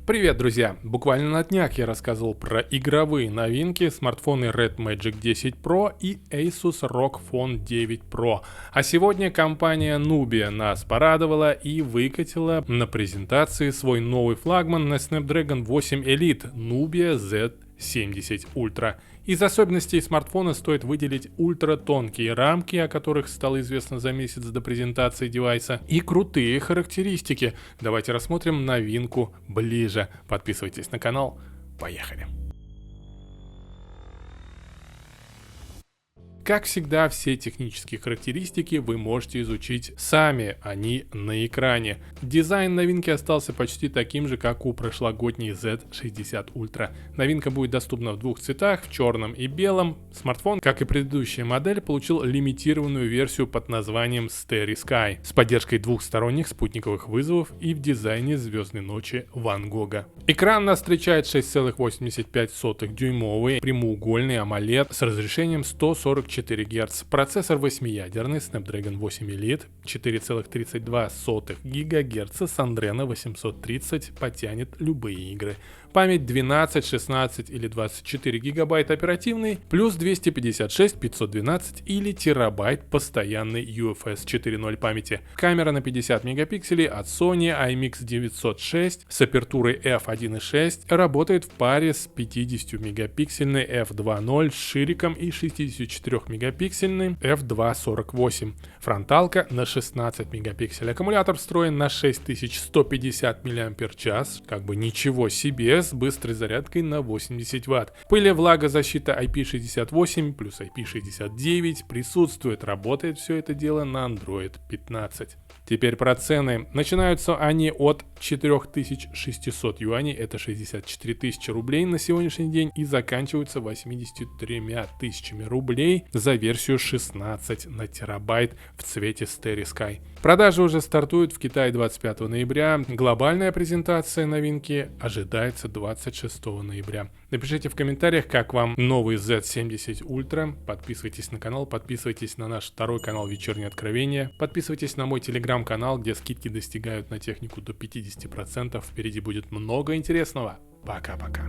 Привет, друзья! Буквально на днях я рассказывал про игровые новинки, смартфоны Red Magic 10 Pro и Asus ROG Phone 9 Pro. А сегодня компания Nubia нас порадовала и выкатила на презентации свой новый флагман на Snapdragon 8 Elite Nubia Z70 Ultra. Из особенностей смартфона стоит выделить ультратонкие рамки, о которых стало известно за месяц до презентации девайса, и крутые характеристики. Давайте рассмотрим новинку ближе. Подписывайтесь на канал. Поехали! Как всегда, все технические характеристики вы можете изучить сами, они на экране. Дизайн новинки остался почти таким же, как у прошлогодней Z60 Ultra. Новинка будет доступна в двух цветах, в черном и белом. Смартфон, как и предыдущая модель, получил лимитированную версию под названием Starry Sky с поддержкой двухсторонних спутниковых вызовов и в дизайне звездной ночи Ван Гога. Экран нас встречает 6,85 дюймовый прямоугольный AMOLED с разрешением 144 Гц, процессор 8-ядерный Snapdragon 8 Elite, 4,32 ГГц с Adreno 830 потянет любые игры. Память 12, 16 или 24 гигабайт оперативной, плюс 256, 512 или терабайт постоянной UFS 4.0 памяти. Камера на 50 мегапикселей от Sony IMX 906 с апертурой f1.6 работает в паре с 50 мегапиксельной f2.0 с шириком и 64 мегапиксельной f2.48. Фронталка на 16 мегапикселей. Аккумулятор встроен на 6150 мАч, как бы ничего себе, с быстрой зарядкой на 80 Вт. Пыль и влагозащита IP68 плюс IP69 присутствует, работает все это дело на Android 15. Теперь про цены. Начинаются они от 4600 юаней, это 64 тысячи рублей на сегодняшний день, и заканчиваются 83 тысячами рублей за версию 16 на терабайт в цвете Starry Sky. Продажи уже стартуют в Китае 25 ноября. Глобальная презентация новинки ожидается 26 ноября. Напишите в комментариях, как вам новый Z70 Ultra. Подписывайтесь на канал, подписывайтесь на наш второй канал Вечерние Откровения. Подписывайтесь на мой телеграм-канал, где скидки достигают на технику до 50%. Впереди будет много интересного. Пока-пока.